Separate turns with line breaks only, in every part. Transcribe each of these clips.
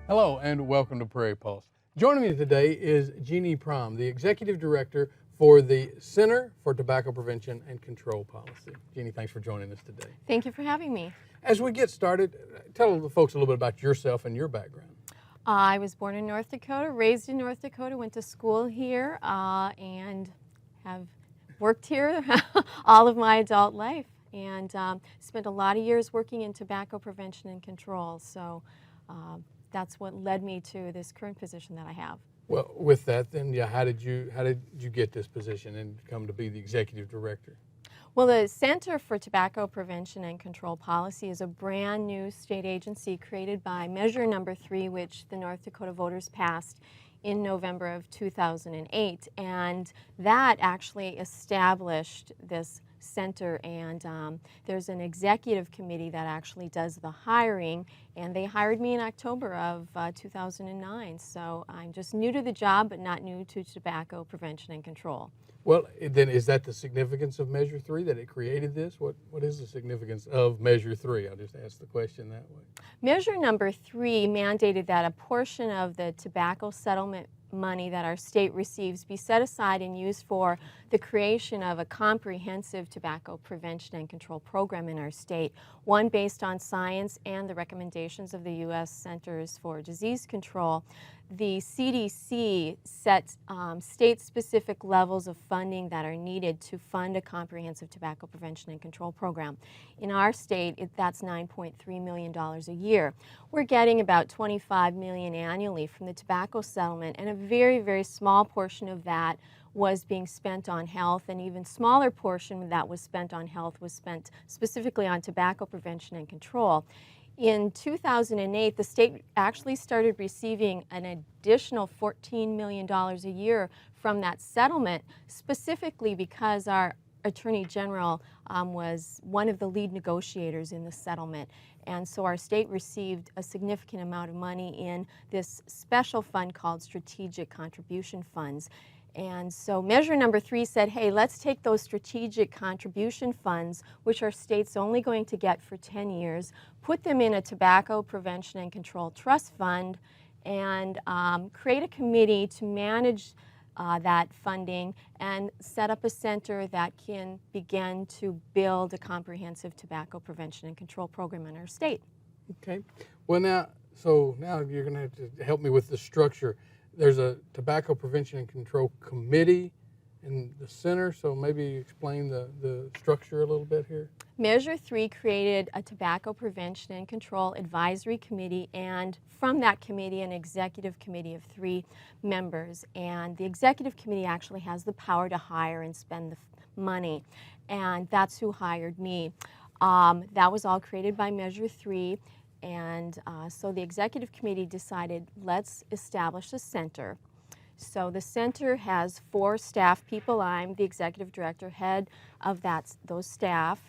Hello and welcome to Prairie Pulse. Joining me today is Jeannie Prom, the Executive Director for the Center for Tobacco Prevention and Control Policy. Jeannie, thanks for joining us today.
Thank you for having me.
As we get started, tell the folks a little bit about yourself and your background.
I was born in North Dakota, raised in North Dakota, went to school here, and have worked here all of my adult life, and spent a lot of years working in tobacco prevention and control. So that's what led me to this current position that I have.
Well, with that, then, how did you get this position and come to be the Executive Director?
Well, the Center for Tobacco Prevention and Control Policy is a brand new state agency created by Measure Number 3, which the North Dakota voters passed in November of 2008. And that actually established this center, and there's an executive committee that actually does the hiring, and they hired me in October of 2009. So I'm just new to the job, but not new to tobacco prevention and control.
Well, then is that the significance of Measure 3, that it created this? What is the significance of Measure 3? I'll just ask the question that way.
Measure Number 3 mandated that a portion of the tobacco settlement money that our state receives be set aside and used for the creation of a comprehensive tobacco prevention and control program in our state, one based on science and the recommendations of the U.S. Centers for Disease Control. The CDC sets state-specific levels of funding that are needed to fund a comprehensive tobacco prevention and control program. In our state, that's $9.3 million a year. We're getting about $25 million annually from the tobacco settlement, and a very, very small portion of that was being spent on health, and even smaller portion that was spent on health was spent specifically on tobacco prevention and control. In 2008, the state actually started receiving an additional $14 million a year from that settlement, specifically because our Attorney General was one of the lead negotiators in the settlement. And so our state received a significant amount of money in this special fund called Strategic Contribution Funds. And so Measure Number 3 said, hey, let's take those strategic contribution funds, which our state's only going to get for 10 years, put them in a tobacco prevention and control trust fund, and create a committee to manage that funding and set up a center that can begin to build a comprehensive tobacco prevention and control program in our state.
Okay. Well, now you're going to have to help me with the structure. There's a Tobacco Prevention and Control Committee in the center, so maybe explain the structure a little bit here.
Measure 3 created a Tobacco Prevention and Control Advisory Committee, and from that committee an executive committee of 3 members. And the executive committee actually has the power to hire and spend the money, and that's who hired me. That was all created by Measure 3. And so the executive committee decided, let's establish a center. So the center has 4 staff people. I'm the executive director, head of that staff,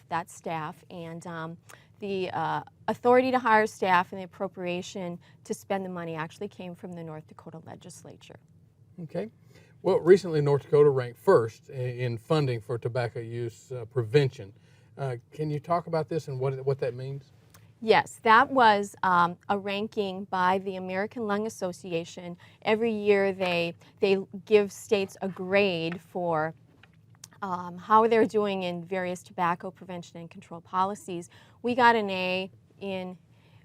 and the authority to hire staff and the appropriation to spend the money actually came from the North Dakota legislature.
Okay. Well, recently North Dakota ranked first in funding for tobacco use prevention. Can you talk about this and what that means?
Yes, that was a ranking by the American Lung Association. Every year they give states a grade for how they're doing in various tobacco prevention and control policies. We got an A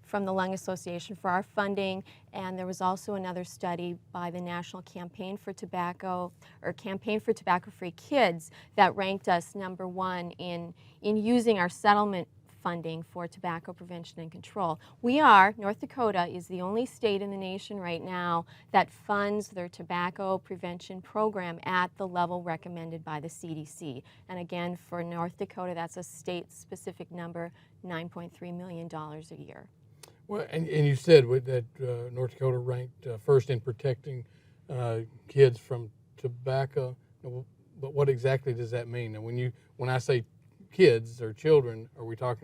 from the Lung Association for our funding, and there was also another study by the National Campaign for Tobacco, or Campaign for Tobacco-Free Kids, that ranked us #1 in using our settlement funding for tobacco prevention and control. North Dakota is the only state in the nation right now that funds their tobacco prevention program at the level recommended by the CDC. And again, for North Dakota, that's a state-specific number, $9.3 million a year.
Well, and you said that North Dakota ranked first in protecting kids from tobacco, but what exactly does that mean? And when I say kids or children,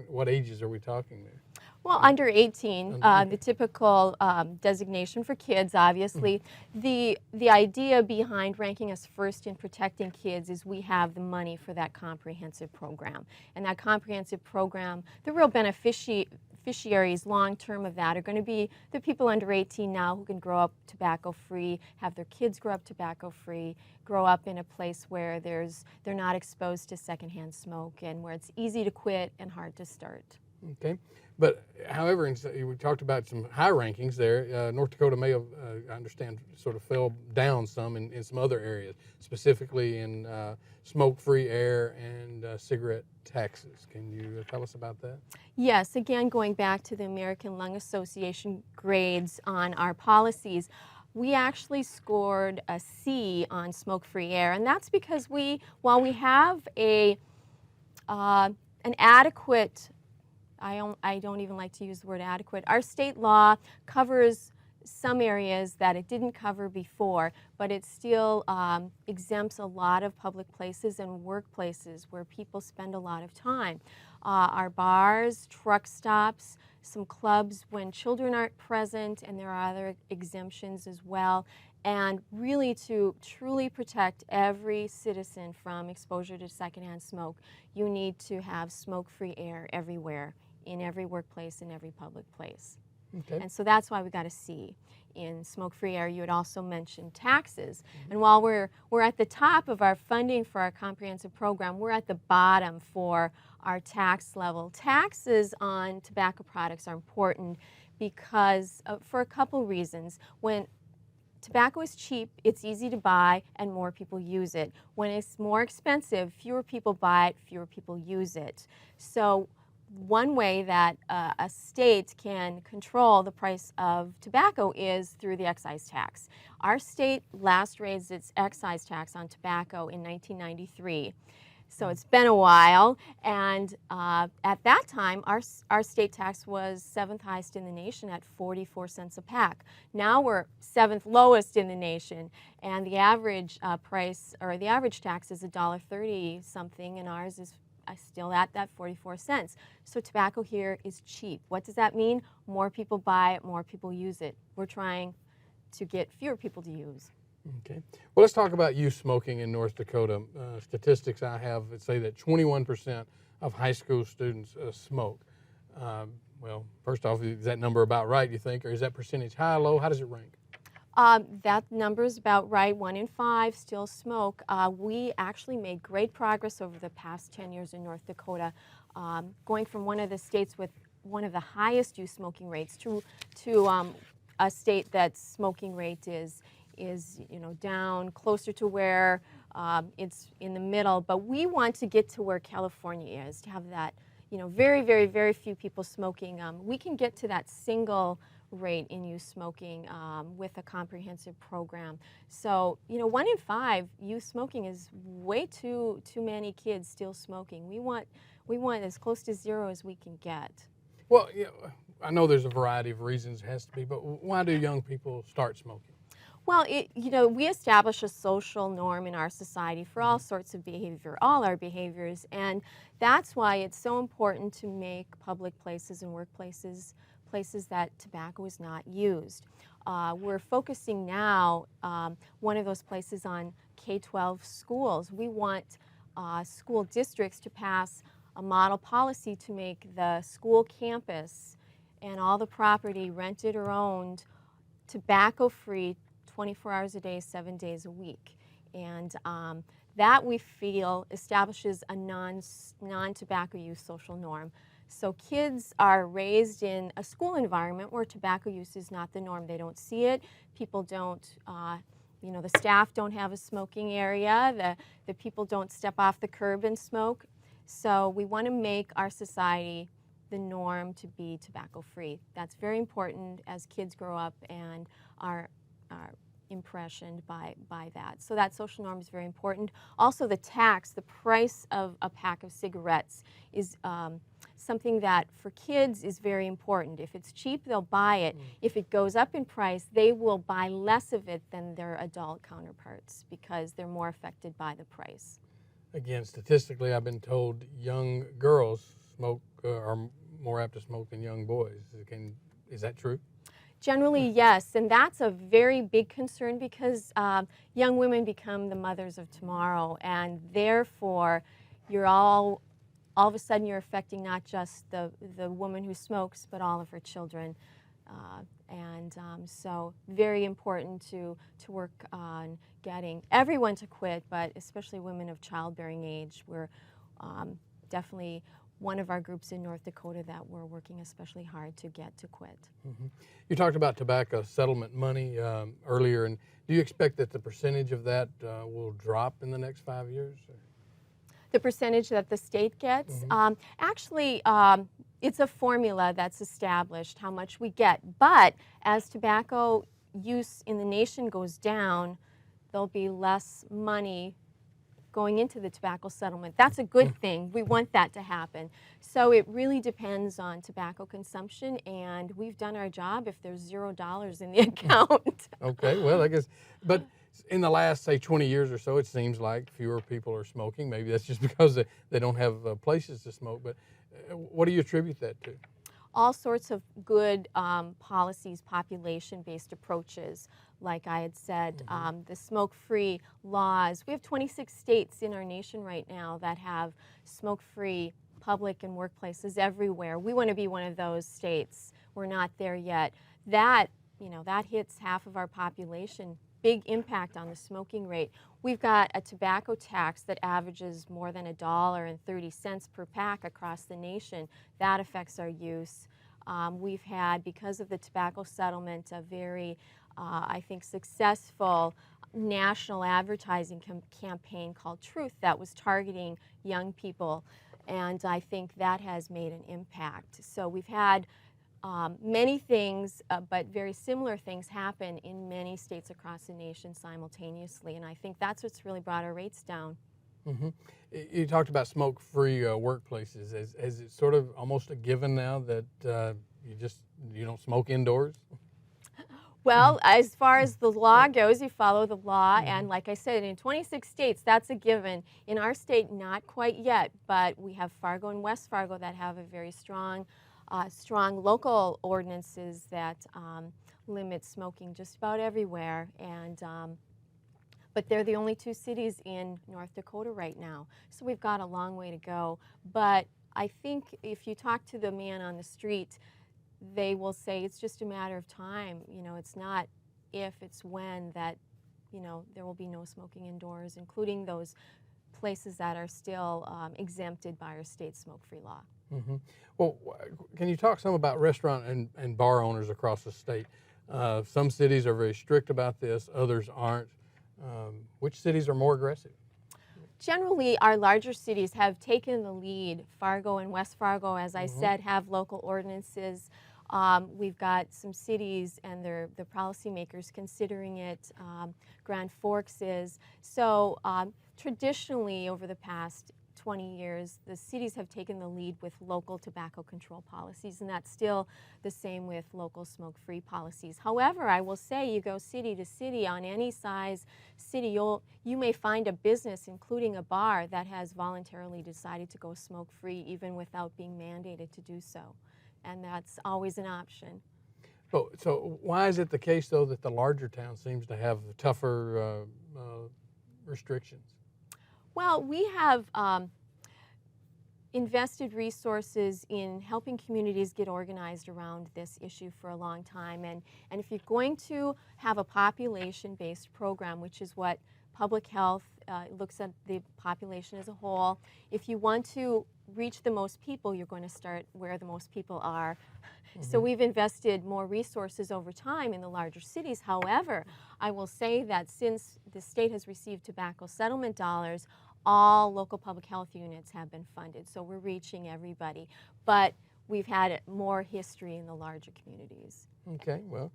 what ages are we talking there?
Well, under 18, the typical designation for kids, obviously. The idea behind ranking us first in protecting kids is we have the money for that comprehensive program. And that comprehensive program, the real beneficiary beneficiaries long term of that are going to be the people under 18 now who can grow up tobacco free, have their kids grow up tobacco free, grow up in a place where they're not exposed to secondhand smoke and where it's easy to quit and hard to start.
Okay, but however, we talked about some high rankings there. North Dakota may have, I understand, sort of fell down some in some other areas, specifically in smoke-free air and cigarette taxes. Can you tell us about that?
Yes, again, going back to the American Lung Association grades on our policies, we actually scored a C on smoke-free air, and that's because while we have an adequate, I don't even like to use the word adequate, our state law covers some areas that it didn't cover before, but it still exempts a lot of public places and workplaces where people spend a lot of time. Our bars, truck stops, some clubs when children aren't present, and there are other exemptions as well. And really to truly protect every citizen from exposure to secondhand smoke, you need to have smoke-free air everywhere, in every workplace, in every public place.
Okay.
And so that's why we got a C in smoke-free air. You had also mentioned taxes. And while we're at the top of our funding for our comprehensive program, we're at the bottom for our tax level. Taxes on tobacco products are important because for a couple reasons. When tobacco is cheap, it's easy to buy, and more people use it. When it's more expensive, fewer people buy it, fewer people use it. So one way that a state can control the price of tobacco is through the excise tax. Our state last raised its excise tax on tobacco in 1993. So it's been a while, and at that time, our state tax was 7th highest in the nation at 44 cents a pack. Now we're 7th lowest in the nation, and the average price, or the average tax is $1.30 something, and ours is still at that 44 cents. So tobacco here is cheap. What does that mean? More people buy it, more people use it. We're trying to get fewer people to use.
Okay. Well, let's talk about youth smoking in North Dakota. Statistics I have say that 21% of high school students smoke. Well, first off, is that number about right, you think, or is that percentage high, low? How does it rank?
That number is about right. 1 in 5 still smoke. We actually made great progress over the past 10 years in North Dakota, going from one of the states with one of the highest youth smoking rates to a state that's smoking rate is down closer to where it's in the middle. But we want to get to where California is, to have that very, very, very few people smoking. We can get to that single rate in youth smoking with a comprehensive program. So 1 in 5 youth smoking is way too many kids still smoking. We want as close to zero as we can get.
Well, I know there's a variety of reasons it has to be, but why do young people start smoking?
Well, we establish a social norm in our society for all sorts of behavior, all our behaviors, and that's why it's so important to make public places and workplaces places that tobacco is not used. We're focusing now, one of those places, on K-12 schools. We want school districts to pass a model policy to make the school campus and all the property, rented or owned, tobacco-free 24 hours a day, 7 days a week. And that, we feel, establishes a non-tobacco use social norm. So kids are raised in a school environment where tobacco use is not the norm. They don't see it. People don't, the staff don't have a smoking area. The people don't step off the curb and smoke. So we want to make our society the norm to be tobacco-free. That's very important as kids grow up and are impressioned by that. So that social norm is very important. Also, the tax, the price of a pack of cigarettes is something that for kids is very important. If it's cheap, they'll buy it. If it goes up in price, they will buy less of it than their adult counterparts because they're more affected by the price.
Again, statistically, I've been told young girls are more apt to smoke than young boys. Is that true?
Generally, yes, and that's a very big concern because young women become the mothers of tomorrow, and therefore you're all all of a sudden you're affecting not just the woman who smokes, but all of her children. So very important to work on getting everyone to quit, but especially women of childbearing age. We're definitely one of our groups in North Dakota that we're working especially hard to get to quit.
Mm-hmm. You talked about tobacco settlement money earlier, and do you expect that the percentage of that will drop in the next 5 years? Or?
The percentage that the state gets?
Mm-hmm.
Actually, it's a formula that's established how much we get. But as tobacco use in the nation goes down, there'll be less money going into the tobacco settlement. That's a good thing. We want that to happen. So it really depends on tobacco consumption, and we've done our job if there's $0 in the account.
Okay, well, I guess, but in the last, say, 20 years or so, it seems like fewer people are smoking. Maybe that's just because they don't have places to smoke, but what do you attribute that to?
All sorts of good policies, population-based approaches. Like I had said, the smoke-free laws. We have 26 states in our nation right now that have smoke-free public and workplaces everywhere. We want to be one of those states. We're not there yet. That hits half of our population. Big impact on the smoking rate. We've got a tobacco tax that averages more than $1.30 per pack across the nation. That affects our use. We've had, because of the tobacco settlement, a very, I think, successful national advertising campaign called Truth that was targeting young people, and I think that has made an impact. So we've had many things, but very similar things happen in many states across the nation simultaneously, and I think that's what's really brought our rates down.
Mm-hmm. You talked about smoke-free workplaces. Is it sort of almost a given now that you don't smoke indoors?
Well, as far as the law goes, you follow the law, and like I said, in 26 states, that's a given. In our state, not quite yet, but we have Fargo and West Fargo that have a very strong local ordinances that limit smoking just about everywhere, but they're the only two cities in North Dakota right now. So we've got a long way to go. But I think if you talk to the man on the street, they will say it's just a matter of time. It's not if, it's when that, there will be no smoking indoors, including those places that are still exempted by our state smoke-free law.
Mm-hmm. Well, can you talk some about restaurant and bar owners across the state? Some cities are very strict about this, others aren't. Which cities are more aggressive?
Generally, our larger cities have taken the lead. Fargo and West Fargo, as I said, have local ordinances. We've got some cities and the policymakers considering it. Grand Forks is. So traditionally, over the past 20 years, the cities have taken the lead with local tobacco control policies, and that's still the same with local smoke-free policies. However, I will say, you go city to city, on any size city, you may find a business, including a bar, that has voluntarily decided to go smoke-free even without being mandated to do so, and that's always an option.
So why is it the case, though, that the larger town seems to have tougher restrictions?
Well, we have invested resources in helping communities get organized around this issue for a long time. And if you're going to have a population-based program, which is what public health looks at the population as a whole, if you want to reach the most people, you're going to start where the most people are. So we've invested more resources over time in the larger cities. However, I will say that since the state has received tobacco settlement dollars, all local public health units have been funded. So we're reaching everybody. But we've had more history in the larger communities.
Okay, well,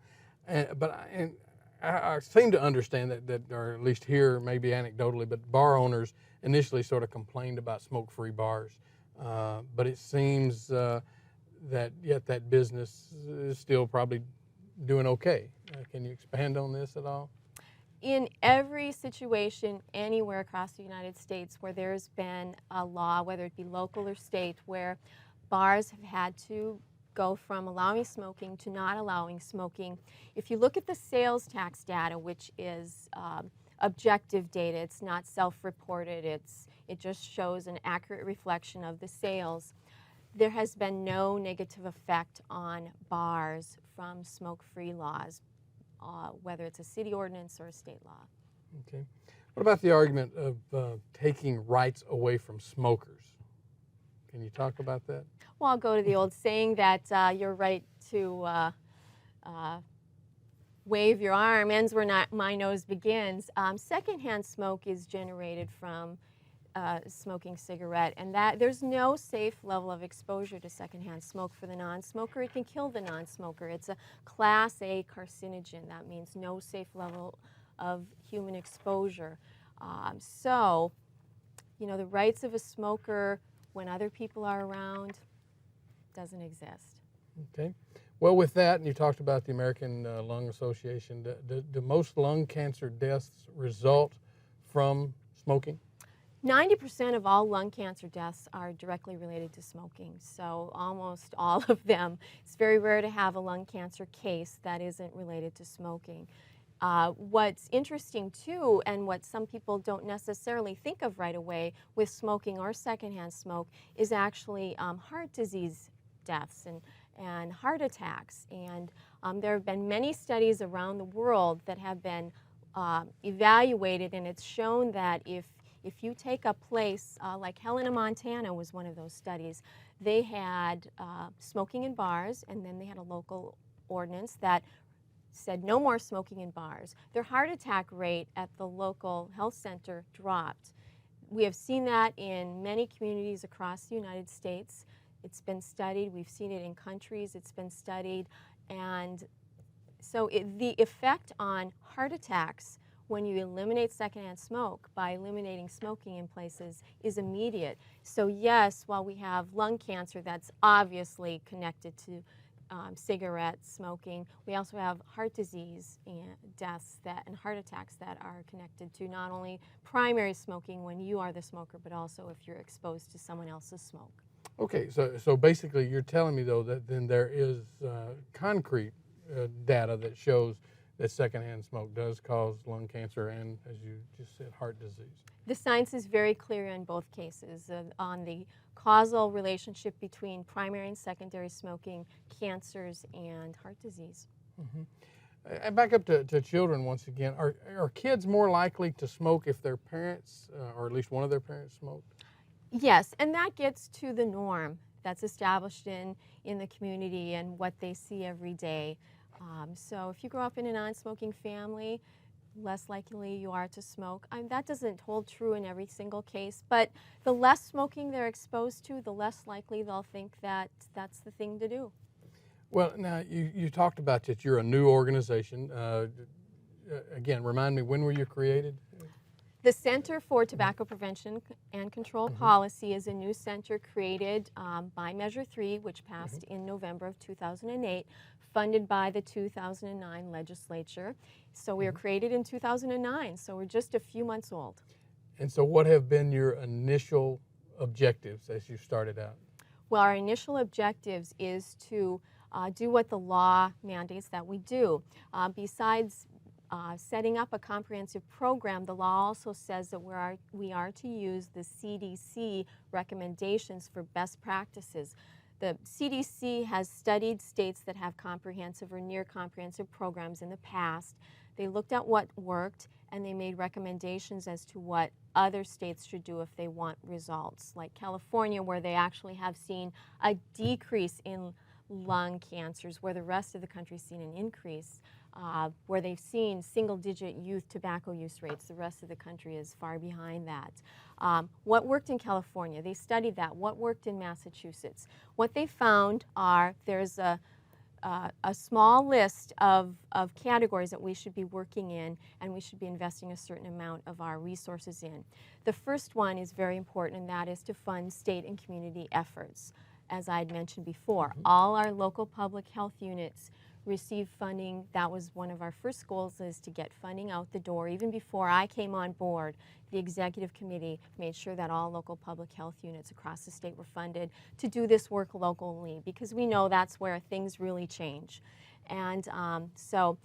I seem to understand that, or at least here, maybe anecdotally, but bar owners initially sort of complained about smoke-free bars. But it seems that yet that business is still probably doing okay. Can you expand on this at all?
In every situation anywhere across the United States where there's been a law, whether it be local or state, where bars have had to go from allowing smoking to not allowing smoking, if you look at the sales tax data, which is objective data, it's not self-reported, It just shows an accurate reflection of the sales. There has been no negative effect on bars from smoke-free laws, whether it's a city ordinance or a state law.
Okay. What about the argument of taking rights away from smokers? Can you talk about that?
Well, I'll go to the old saying that your right to wave your arm ends where my nose begins. Secondhand smoke is generated from smoking cigarette, and that there's no safe level of exposure to secondhand smoke for the non-smoker. It can kill the non-smoker. It's a Class A carcinogen. That means no safe level of human exposure. So, you know, the rights of a smoker when other people are around doesn't exist.
Okay. Well, with that, and you talked about the American Lung Association, do most lung cancer deaths result from smoking?
90% of all lung cancer deaths are directly related to smoking, so almost all of them. It's very rare to have a lung cancer case that isn't related to smoking. What's interesting too, and what some people don't necessarily think of right away with smoking or secondhand smoke, is actually heart disease deaths and heart attacks. And there have been many studies around the world that have been evaluated, and it's shown that if you take a place like Helena, Montana was one of those studies. They had smoking in bars, and then they had a local ordinance that said no more smoking in bars. Their heart attack rate at the local health center dropped. We have seen that in many communities across the United States. It's been studied. We've seen it in countries. It's been studied. And so the effect on heart attacks when you eliminate secondhand smoke by eliminating smoking in places is immediate. So yes, while we have lung cancer that's obviously connected to cigarette smoking, we also have heart disease and deaths and heart attacks that are connected to not only primary smoking when you are the smoker, but also if you're exposed to someone else's smoke.
Okay, so basically you're telling me though that then there is concrete data that shows that secondhand smoke does cause lung cancer and, as you just said, heart disease.
The science is very clear in both cases on the causal relationship between primary and secondary smoking, cancers, and heart disease.
Mm-hmm. And back up to children once again. Are kids more likely to smoke if their parents, or at least one of their parents, smoked?
Yes, and that gets to the norm that's established in the community and what they see every day. So if you grow up in a non-smoking family, less likely you are to smoke. That doesn't hold true in every single case, but the less smoking they're exposed to, the less likely they'll think that that's the thing to do.
Well, now you talked about that you're a new organization. Again, remind me, when were you created?
The Center for Tobacco Prevention and Control Policy is a new center created by Measure 3, which passed in November of 2008, funded by the 2009 legislature. So we were created in 2009, so we're just a few months old.
And so what have been your initial objectives as you started out?
Well, our initial objectives is to do what the law mandates that we do. Besides setting up a comprehensive program, the law also says that we are to use the CDC recommendations for best practices. The CDC has studied states that have comprehensive or near comprehensive programs in the past. They looked at what worked and they made recommendations as to what other states should do if they want results, like California, where they actually have seen a decrease in lung cancers, where the rest of the country's seen an increase. Where they've seen single-digit youth tobacco use rates. The rest of the country is far behind that. What worked in California? They studied that. What worked in Massachusetts? What they found are there's a small list of categories that we should be working in and we should be investing a certain amount of our resources in. The first one is very important, and that is to fund state and community efforts. As I had mentioned before, all our local public health units receive funding. That was one of our first goals, is to get funding out the door. Even before I came on board, the executive committee made sure that all local public health units across the state were funded to do this work locally, because we know that's where things really change. And so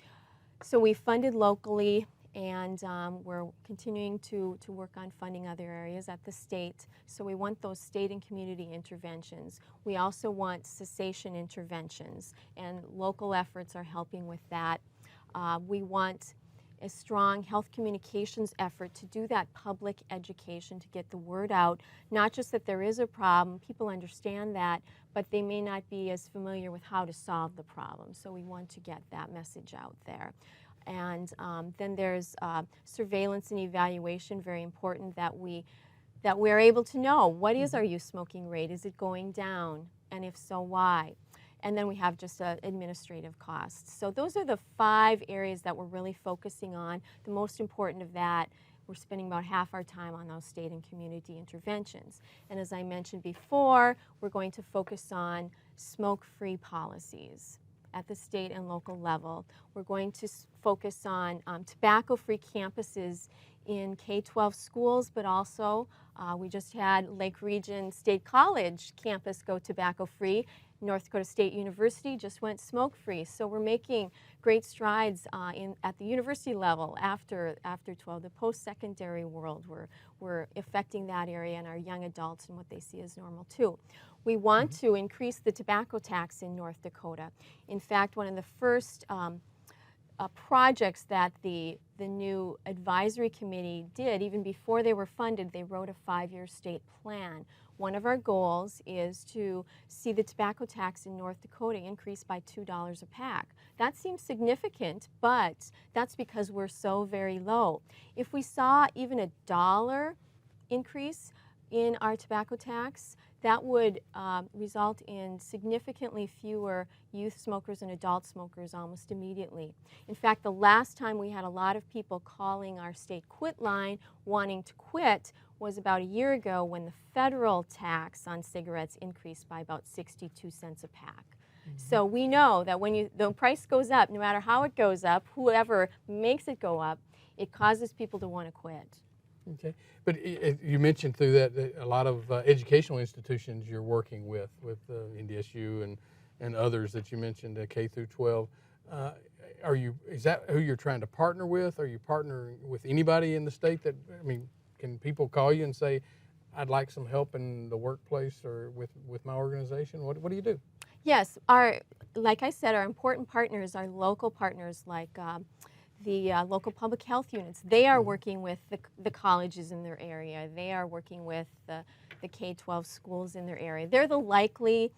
we funded locally, And we're continuing to work on funding other areas at the state. So we want those state and community interventions. We also want cessation interventions, and local efforts are helping with that. We want a strong health communications effort to do that public education, to get the word out, not just that there is a problem, people understand that, but they may not be as familiar with how to solve the problem. So we want to get that message out there. And then there's surveillance and evaluation, very important that we're able to know what is our youth smoking rate, is it going down, and if so, why? And then we have just administrative costs. So those are the 5 areas that we're really focusing on. The most important of that, we're spending about half our time on those state and community interventions. And as I mentioned before, we're going to focus on smoke-free policies at the state and local level. We're going to focus on tobacco-free campuses in K-12 schools, but also we just had Lake Region State College campus go tobacco-free. North Dakota State University just went smoke-free. So we're making great strides at the university level after 12. The post-secondary world, we're affecting that area and our young adults and what they see as normal too. We want to increase the tobacco tax in North Dakota. In fact, one of the first projects that the new advisory committee did, even before they were funded, they wrote a 5-year state plan. One of our goals is to see the tobacco tax in North Dakota increase by $2 a pack. That seems significant, but that's because we're so very low. If we saw even a $1 increase in our tobacco tax, that would result in significantly fewer youth smokers and adult smokers almost immediately. In fact, the last time we had a lot of people calling our state quit line wanting to quit was about a year ago, when the federal tax on cigarettes increased by about 62 cents a pack. So we know that when the price goes up, no matter how it goes up, whoever makes it go up, it causes people to want to quit.
Okay, but you mentioned through that a lot of educational institutions you're working with NDSU and others that you mentioned, K through 12. Is that who you're trying to partner with? Are you partnering with anybody in the state that, I mean, can people call you and say, I'd like some help in the workplace or with my organization? What do you do?
Yes, like I said, our important partners are local partners like the local public health units. They are working with the colleges in their area. They are working with the K-12 schools in their area. They're the likely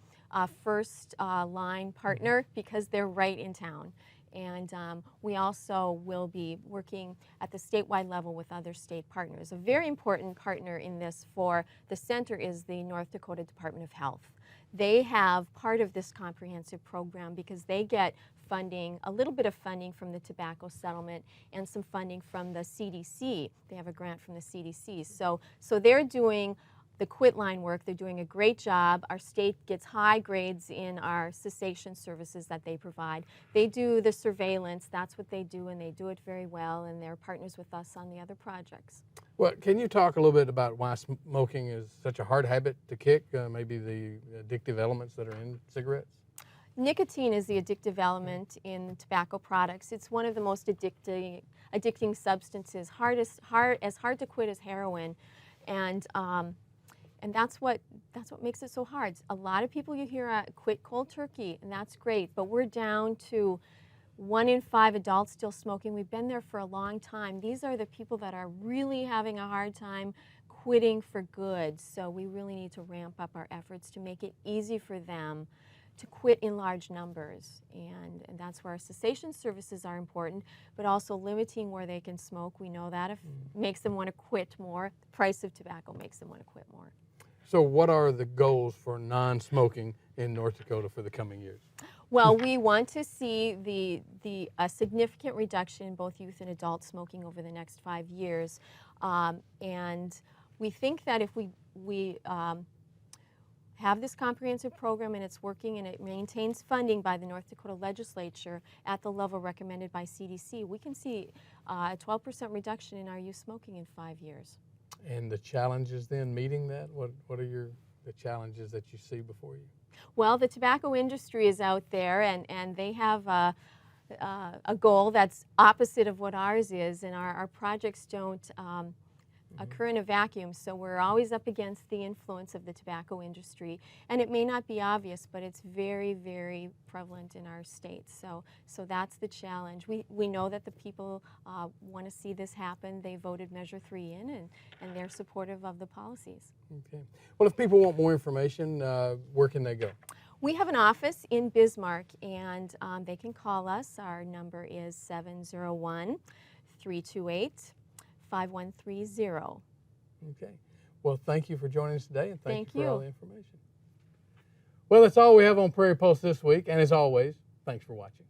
first line partner because they're right in town. And we also will be working at the statewide level with other state partners. A very important partner in this for the center is the North Dakota Department of Health. They have part of this comprehensive program because they get funding, a little bit of funding from the tobacco settlement and some funding from the CDC. They have a grant from the CDC. So they're doing the quit line work. They're doing a great job. Our state gets high grades in our cessation services that they provide. They do the surveillance. That's what they do, and they do it very well, and they're partners with us on the other projects.
Well, can you talk a little bit about why smoking is such a hard habit to kick, maybe the addictive elements that are in cigarettes?
Nicotine is the addictive element in tobacco products. It's one of the most addicting substances, as hard to quit as heroin, and that's what makes it so hard. A lot of people you hear quit cold turkey, and that's great, but we're down to 1 in 5 adults still smoking. We've been there for a long time. These are the people that are really having a hard time quitting for good, so we really need to ramp up our efforts to make it easy for them to quit in large numbers, and that's where our cessation services are important, but also limiting where they can smoke. We know that makes them want to quit more. The price of tobacco makes them want to quit more.
So what are the goals for non-smoking in North Dakota for the coming years?
Well, we want to see a significant reduction in both youth and adult smoking over the next 5 years, and we think that if we have this comprehensive program and it's working and it maintains funding by the North Dakota legislature at the level recommended by CDC, we can see a 12% reduction in our youth smoking in 5 years.
And the challenges then meeting that? What are the challenges that you see before you?
Well, the tobacco industry is out there, and they have a goal that's opposite of what ours is, and our projects don't occur in a vacuum, so we're always up against the influence of the tobacco industry, and it may not be obvious, but it's very, very prevalent in our state. So that's the challenge. We know that the people want to see this happen. They voted Measure 3 in, and they're supportive of the policies.
Okay. Well, if people want more information, where can they go?
We have an office in Bismarck, and they can call us. Our number is 701-328-5130.
Okay. Well, thank you for joining us today, and thank you for all the information. Well, that's all we have on Prairie Pulse this week, and as always, thanks for watching.